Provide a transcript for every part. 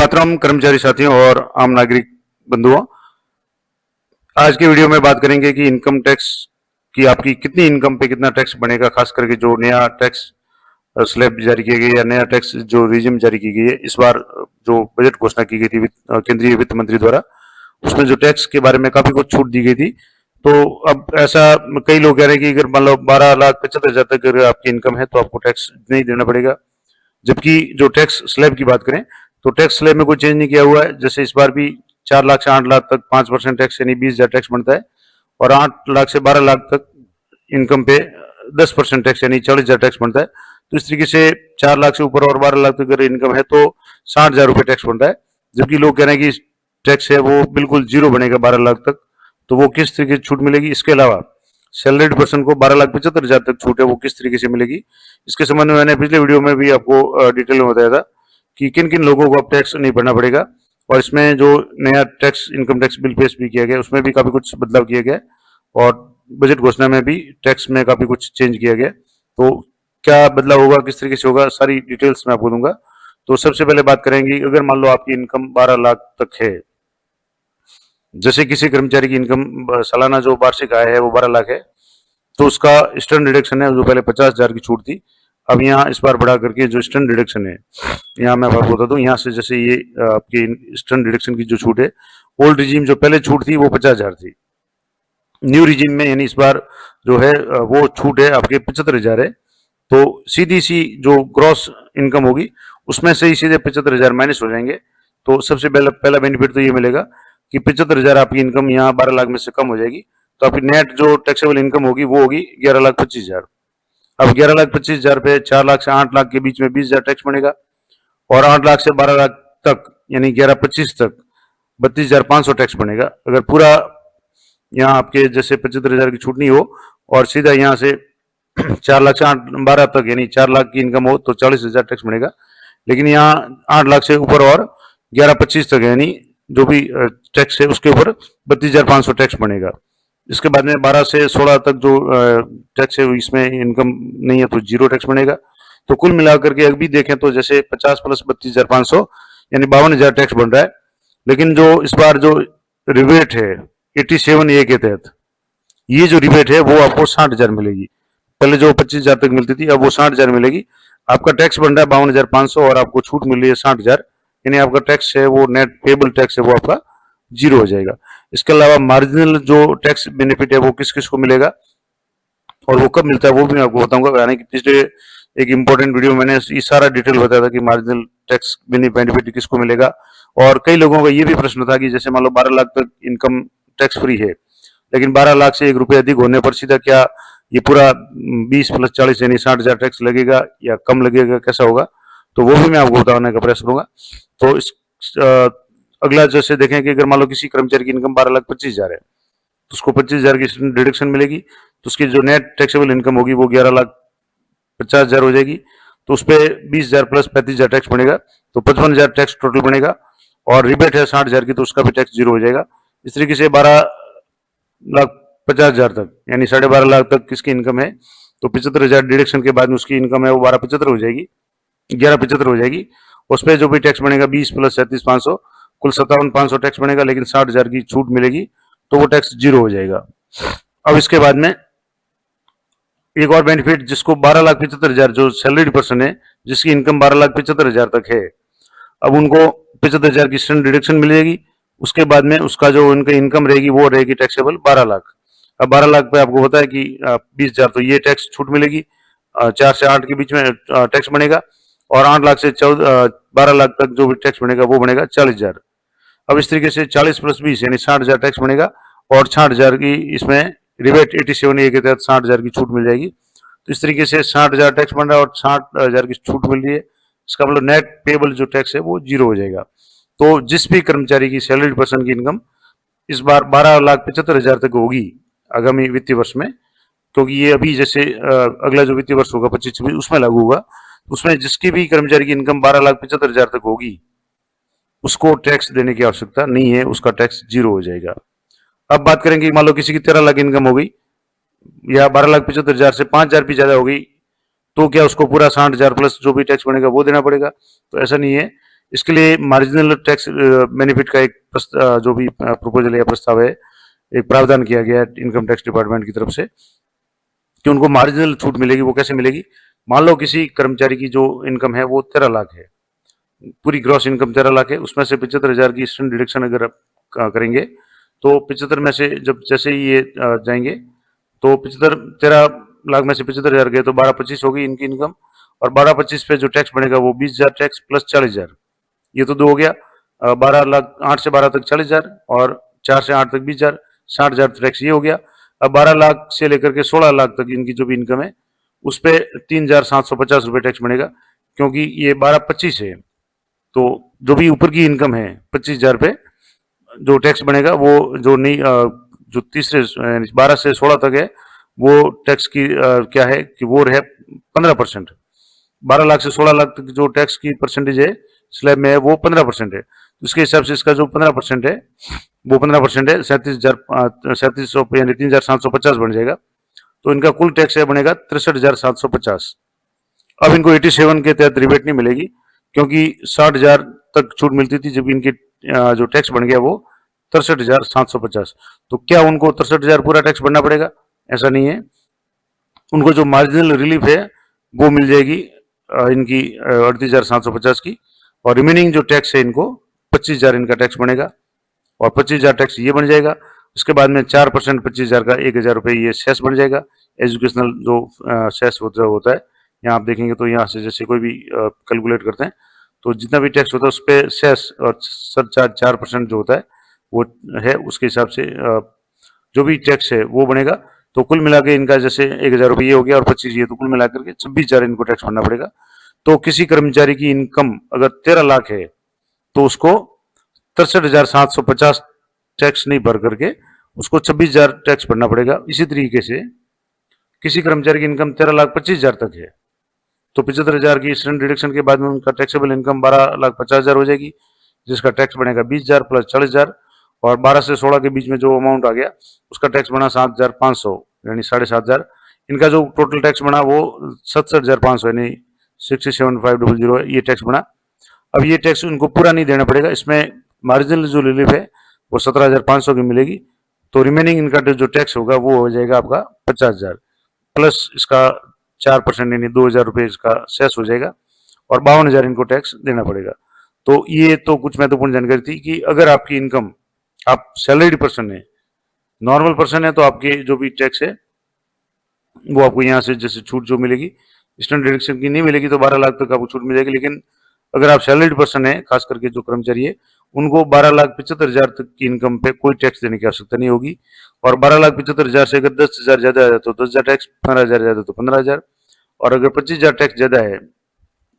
छात्रों, कर्मचारी साथियों और आम नागरिक बंधुओं, आज की वीडियो में बात करेंगे कि इनकम टैक्स की आपकी कितनी इनकम पे कितना टैक्स बनेगा। खास करके जो नया टैक्स स्लैब जारी किया गया या नया टैक्स जो रिजिम जारी की गई है, इस बार जो बजट घोषणा की गई थी केंद्रीय वित्त मंत्री द्वारा, उसमें जो टैक्स के बारे में काफी कुछ छूट दी गई थी। तो अब ऐसा कई लोग कह रहे हैं कि अगर मान लो 12,75,000 तक अगर आपकी इनकम है तो आपको टैक्स नहीं देना पड़ेगा। जबकि जो टैक्स स्लैब की बात करें तो टैक्स स्लैब में कोई चेंज नहीं किया हुआ है। जैसे इस बार भी 4 लाख से 8 लाख तक 5% टैक्स यानी 20,000 टैक्स बनता है, और 8 लाख से 12 लाख तक इनकम पे 10% टैक्स यानी 40,000 टैक्स बनता है। तो इस तरीके से 4 लाख से ऊपर और 12 लाख तक अगर इनकम है तो 60,000 रुपये टैक्स बनता है। जबकि लोग कह रहे हैं कि टैक्स है वो बिल्कुल जीरो बनेगा 12 लाख तक। तो वो किस तरीके से छूट मिलेगी, इसके अलावा सैलरीड पर्सन को 12,75,000 तक छूट है, वो किस तरीके से मिलेगी, इसके संबंध में मैंने पिछले वीडियो में भी आपको डिटेल में बताया था कि किन किन लोगों को अब टैक्स नहीं भरना पड़ेगा। और इसमें जो नया टैक्स इनकम टैक्स बिल पेश भी किया गया, उसमें भी काफी कुछ बदलाव किया गया और बजट घोषणा में भी टैक्स में काफी कुछ चेंज किया गया। तो क्या बदलाव होगा, किस तरीके से होगा, सारी डिटेल्स मैं आपको दूंगा। तो सबसे पहले बात करेंगे, अगर मान लो आपकी इनकम 12 लाख तक है, जैसे किसी कर्मचारी की इनकम सालाना जो वार्षिक आय है वो 12 लाख है, तो उसका स्टैंड डिडक्शन है जो पहले 50,000 की छूट थी, अब यहाँ इस बार बढ़ा करके जो स्टैंड डिडक्शन है, यहाँ मैं आपको बता दूं, यहाँ से जैसे ये आपकी स्टैंड डिडक्शन की जो छूट है, ओल्ड रिजीम जो पहले छूट थी वो 50,000 थी, न्यू रिजीम में यानी इस बार जो है वो छूट है आपके 75,000 है। तो सीधी सी जो ग्रॉस इनकम होगी उसमें से ही सीधे 75,000 माइनस हो जाएंगे। तो सबसे पहला बेनिफिट तो ये मिलेगा कि 75,000 आपकी इनकम यहाँ 12 लाख में से कम हो जाएगी। तो आपकी नेट जो टैक्सेबल इनकम होगी वो होगी 11,25,000। अब 11,25,000 पे 4 लाख से 8 लाख के बीच में 20,000 टैक्स बनेगा, और 8 लाख से 12 लाख तक यानी 11,25 तक 32,500 टैक्स बनेगा। अगर पूरा यहाँ आपके जैसे 75,000 की छूट नहीं हो और सीधा यहाँ से 4 लाख से 12 तक यानी 4 लाख की इनकम हो तो 40,000 टैक्स बनेगा। लेकिन यहाँ 8 लाख से ऊपर और 11,25 तक यानी जो भी टैक्स है उसके ऊपर 32,500 टैक्स बनेगा। इसके बाद में 12 से 16 तक जो टैक्स है इसमें इनकम नहीं है तो जीरो टैक्स बनेगा। तो कुल मिलाकर के अभी देखें तो जैसे 50 प्लस 32,500 यानी 52,000 टैक्स बन रहा है। लेकिन जो इस बार जो रिबेट है 87A के तहत, ये जो रिबेट है वो आपको 60,000 मिलेगी। पहले जो 25,000 तक मिलती थी अब वो 60,000 मिलेगी। आपका टैक्स बन रहा है 52,500 और आपको छूट मिल रही है 60,000, यानी आपका टैक्स है वो नेट पेबल टैक्स है वो आपका जीरो हो जाएगा। इसके अलावा मार्जिनल जो टैक्स बेनिफिट है वो किस किस को मिलेगा और वो कब मिलता है वो भी मैं आपको बताऊंगा। यानी कि पिछले एक इंपॉर्टेंट वीडियो मैंने ये सारा डिटेल बताया था कि मार्जिनल टैक्स बेनिफिट किसको मिलेगा। और कई लोगों का ये भी प्रश्न था कि जैसे मान लो 12 लाख तक इनकम टैक्स फ्री है, लेकिन 12 लाख से 1 रुपये अधिक होने पर सीधा क्या ये पूरा 20 प्लस 40 यानी 60,000 टैक्स लगेगा या कम लगेगा, कैसा होगा, तो वो भी मैं आपको बताने का प्रयास करूंगा। तो इस अगला जैसे देखें कि अगर मान लो किसी कर्मचारी की इनकम 12,25,000 है तो उसको 25,000 की डिडक्शन मिलेगी, तो उसकी जो नेट टैक्सेबल इनकम होगी वो 11,50,000 हो जाएगी। तो उस पर 20,000 प्लस 35,000 टैक्स बनेगा, तो 55,000 टैक्स टोटल बनेगा। और रिबेट है 60,000 की तो उसका भी टैक्स जीरो हो जाएगा। इस तरीके से 12,50,000 तक यानी 12.5 लाख तक किसकी इनकम है तो 75,000 डिडक्शन के बाद में उसकी इनकम है वो 12,75 हो जाएगी, 11,75 हो जाएगी। उस पर जो भी टैक्स बनेगा 20 प्लस 37,500 कुल 57,500 टैक्स बनेगा, लेकिन 60,000 की छूट मिलेगी तो वो टैक्स जीरो हो जाएगा। अब इसके बाद में एक और बेनिफिट जिसको 12,75,000 जो सैलरीड पर्सन है जिसकी इनकम 12,75,000 तक है, अब उनको 75,000 की स्टैंड डिडक्शन मिलेगी। उसके बाद में उसका जो उनका इनकम रहेगी वो रहेगी टैक्सेबल 12 लाख। अब 12 लाख पे आपको पता है कि 20,000 तो ये टैक्स छूट मिलेगी, 4 से 8 के बीच में टैक्स बनेगा, और 8 लाख से 12 लाख तक जो भी टैक्स बनेगा वो बनेगा 40,000। अब इस तरीके से 40 प्लस 20 यानी 60,000 टैक्स बनेगा, और 60,000 की इसमें रिबेट 87A के तहत 60,000 की छूट मिल जाएगी। तो इस तरीके से 60,000 टैक्स बन रहा है और 60,000 की छूट मिल रही है। इसका मतलब नेट पेबल जो टैक्स है वो जीरो हो जाएगा। तो जिस भी कर्मचारी की सैलरीड पर्सन की इनकम इस बार 12,75,000 तक होगी आगामी वित्तीय वर्ष में, क्योंकि ये अभी जैसे अगला जो वित्तीय वर्ष होगा 25-26 उसमें लागू होगा, उसमें जिसकी भी कर्मचारी की इनकम 12,75,000 तक होगी उसको टैक्स देने की आवश्यकता नहीं है, उसका टैक्स जीरो हो जाएगा। अब बात करेंगे मान लो किसी की 13 लाख इनकम हो गई या 12,75,000 से 5,000 भी ज्यादा हो गई, तो क्या उसको पूरा 60,000 प्लस जो भी टैक्स बनेगा वो देना पड़ेगा? तो ऐसा नहीं है। इसके लिए मार्जिनल टैक्स बेनिफिट का एक जो भी प्रपोजल या प्रस्ताव है, एक प्रावधान किया गया है इनकम टैक्स डिपार्टमेंट की तरफ से कि उनको मार्जिनल छूट मिलेगी। वो कैसे मिलेगी? मान लो किसी कर्मचारी की जो इनकम है वो 13 लाख है, पूरी ग्रॉस इनकम 13 लाख है, उसमें से 75,000 की स्टैंड डिडक्शन अगर आप करेंगे तो 75 में से जब जैसे ही ये जाएंगे तो 13 लाख में से 75,000 गए तो 12-25 होगी इनकी इनकम, और 12-25 पे जो टैक्स बनेगा वो 20,000 टैक्स प्लस 40,000, ये तो दो हो गया। 12 लाख 8 से 12 तक 40,000 और 4 से 8 तक 20,000, 60,000 टैक्स ये हो गया। अब 12 लाख से लेकर के 16 लाख तक इनकी जो भी इनकम है उस पर 3,750 रुपये टैक्स बनेगा, क्योंकि ये 12-25 है। तो जो भी ऊपर की इनकम है 25,000 पे जो टैक्स बनेगा वो जो नहीं जो तीसरे 12 से 16 तक है वो टैक्स की क्या है कि वो है 15%। 12 लाख से 16 लाख तक जो टैक्स की परसेंटेज है स्लैब में है वो 15% है। तो उसके हिसाब से इसका जो 15% है वो 15% है 37,700 यानी 3,750 बन जाएगा। तो इनका कुल टैक्स है बनेगा 63,750। अब इनको 87 के तहत रिबेट नहीं मिलेगी, क्योंकि 60,000 तक छूट मिलती थी, जब इनकी जो टैक्स बन गया वो 63,750। तो क्या उनको 63,000 पूरा टैक्स भरना पड़ेगा? ऐसा नहीं है, उनको जो मार्जिनल रिलीफ है वो मिल जाएगी इनकी 38,750 की, और रिमेनिंग जो टैक्स है इनको 25,000 इनका टैक्स बनेगा, और 25,000 टैक्स ये बन जाएगा। उसके बाद में 4% 25,000 का 1,000 रुपये ये सेस बन जाएगा। एजुकेशनल जो सेस होता है, यहाँ आप देखेंगे तो यहाँ से जैसे कोई भी कैलकुलेट करते हैं तो जितना भी टैक्स होता है उस पर सेस और सरचार्ज 4% जो होता है वो है, उसके हिसाब से जो भी टैक्स है वो बनेगा। तो कुल मिला के इनका जैसे 1,000 रुपये ये हो गया और 25 ये, तो कुल मिला करके 26,000 इनको टैक्स भरना पड़ेगा। तो किसी कर्मचारी की इनकम अगर 13 लाख है तो उसको 63,750 टैक्स नहीं भर करके उसको 26,000 टैक्स भरना पड़ेगा। इसी तरीके से किसी कर्मचारी की इनकम 13,25,000 तक है तो 75,000 की स्टैंडर्ड डिडक्शन के बाद में उनका टैक्सेबल इनकम 12,50,000 हो जाएगी, जिसका टैक्स बनेगा 20,000 प्लस 40,000, और 12 से 16 के बीच में जो अमाउंट आ गया उसका टैक्स बना 7,500 यानी 7,500। इनका जो टोटल टैक्स बना वो 67,500 यानी 67,500 ये टैक्स बना। अब ये टैक्स उनको पूरा नहीं देना पड़ेगा, इसमें मार्जिनल जो रिलीफ है वो 17,500 की मिलेगी। तो रिमेनिंग इनका जो टैक्स होगा वो हो जाएगा आपका 50,000 प्लस इसका 4% यानी 2,000 रुपये इसका सेस हो जाएगा, और 52,000 इनको टैक्स देना पड़ेगा। तो ये तो कुछ महत्वपूर्ण जानकारी थी कि अगर आपकी इनकम, आप सैलरीड पर्सन है, नॉर्मल पर्सन है, तो आपके जो भी टैक्स है वो आपको यहाँ से जैसे छूट जो मिलेगी स्टैंडर्ड डिडक्शन की नहीं मिलेगी, तो 12 लाख तक आपको छूट मिलेगी। लेकिन अगर आप सैलरीड पर्सन है, खास करके जो कर्मचारी है, उनको 12,75,000 तक की इनकम पे कोई टैक्स देने की आवश्यकता नहीं होगी। और 12,75,000 से अगर 10,000 ज्यादा है तो 10,000 टैक्स, 15,000 ज्यादा तो 15,000, और अगर 25,000 टैक्स ज्यादा है,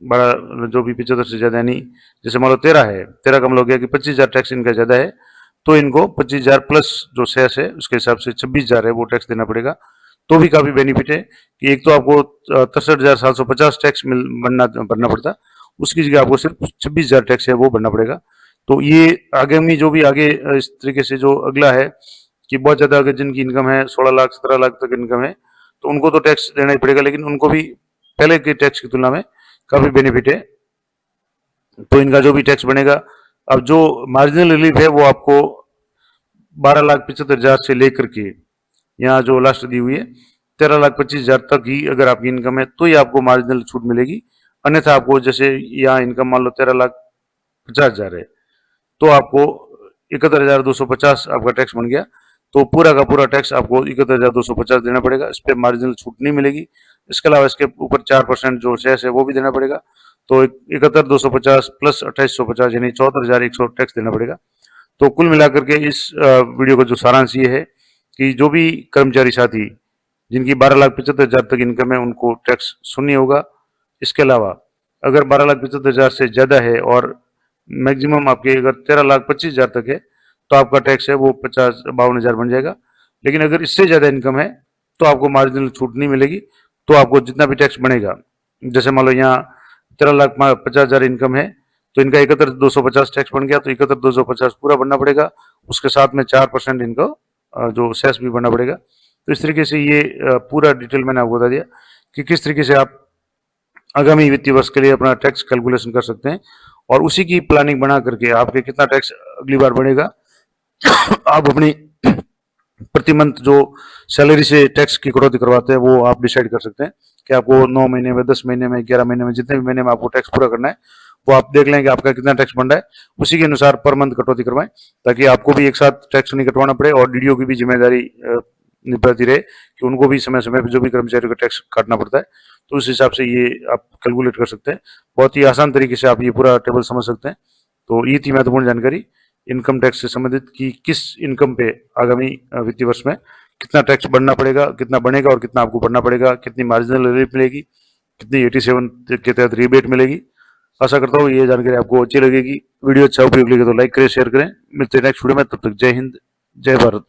बड़ा जो भी 75 से ज्यादा नहीं, जैसे मान लो 13 है, 13 कम हो गया कि 25,000 टैक्स इनका ज्यादा है, तो इनको 25,000 प्लस जो सेस है उसके हिसाब से 26,000 है वो टैक्स देना पड़ेगा। तो भी काफी बेनिफिट है कि एक तो आपको 63,750 टैक्स भरना पड़ता, उसकी जगह आपको सिर्फ 26,000 टैक्स है वो भरना पड़ेगा। तो ये आगामी जो भी आगे इस तरीके से जो अगला है कि बहुत ज्यादा अगर जिनकी इनकम है 16 लाख 17 लाख तक इनकम है तो उनको तो टैक्स देना ही पड़ेगा, लेकिन उनको भी पहले के टैक्स की तुलना में काफी बेनिफिट है। तो इनका जो भी टैक्स बनेगा, अब जो मार्जिनल रिलीफ है वो आपको 12,75,000 से लेकर के यहाँ जो लास्ट दी हुई है 13,25,000 तक ही अगर आपकी इनकम है तो ये आपको मार्जिनल छूट मिलेगी। अन्यथा आपको जैसे यहाँ इनकम मान लो 13,50,000 है तो आपको 71,250 आपका टैक्स बन गया, तो पूरा का पूरा टैक्स आपको 71,250 देना पड़ेगा, इस पर मार्जिनल छूट नहीं मिलेगी। इसके अलावा इसके ऊपर 4% जो सेस है वो भी देना पड़ेगा, तो 71,250 प्लस 2,850 यानी 74,100 टैक्स देना पड़ेगा। तो कुल मिलाकर के इस वीडियो का जो सारांश ये है कि जो भी कर्मचारी साथी जिनकी 12,75,000 तक इनकम है उनको टैक्स शून्य होगा। इसके अलावा अगर 12,75,000 से ज्यादा है और मैक्सिमम आपके अगर 13,25,000 तक है तो आपका टैक्स है वो 52,000 बन जाएगा। लेकिन अगर इससे ज्यादा इनकम है तो आपको मार्जिनल छूट नहीं मिलेगी, तो आपको जितना भी टैक्स बनेगा, जैसे मान लो यहाँ 13,50,000 इनकम है तो इनका 71,250 टैक्स बन गया, तो 71,250 पूरा भरना पड़ेगा, उसके साथ में 4% इनको जो सेस भी भरना पड़ेगा। तो इस तरीके से ये पूरा डिटेल मैंने आपको बता दिया कि किस तरीके से आप आगामी वित्तीय वर्ष के लिए अपना टैक्स कैलकुलेशन कर सकते हैं और उसी की प्लानिंग बना करके आपके कितना टैक्स अगली बार बढ़ेगा आप अपनी प्रति मंथ जो सैलरी से टैक्स की कटौती करवाते हैं वो आप डिसाइड कर सकते हैं कि आपको 9 महीने में, 10 महीने में, 11 महीने में, जितने भी महीने में आपको टैक्स पूरा करना है वो आप देख लें कि आपका कितना टैक्स बन रहा है, उसी के अनुसार पर मंथ कटौती करवाएं ताकि आपको भी एक साथ टैक्स नहीं कटवाना पड़े और डीडीओ की भी जिम्मेदारी निभाती रहे कि उनको भी समय समय पर जो भी कर्मचारियों का टैक्स काटना पड़ता है। तो उस हिसाब से ये आप कैलकुलेट कर सकते हैं, बहुत ही आसान तरीके से आप ये पूरा टेबल समझ सकते हैं। तो ये थी महत्वपूर्ण जानकारी इनकम टैक्स से संबंधित कि किस इनकम पे आगामी वित्तीय वर्ष में कितना टैक्स बढ़ना पड़ेगा, कितना बनेगा और कितना आपको भरना पड़ेगा, कितनी मार्जिनल रिलीफ मिलेगी, कितनी 87 के तहत रिबेट मिलेगी। आशा करता हूँ ये जानकारी आपको अच्छी लगेगी। वीडियो अच्छा उपयोग लगे तो लाइक करें, शेयर करें। मिलते हैं नेक्स्ट वीडियो में, तब तक जय हिंद, जय भारत।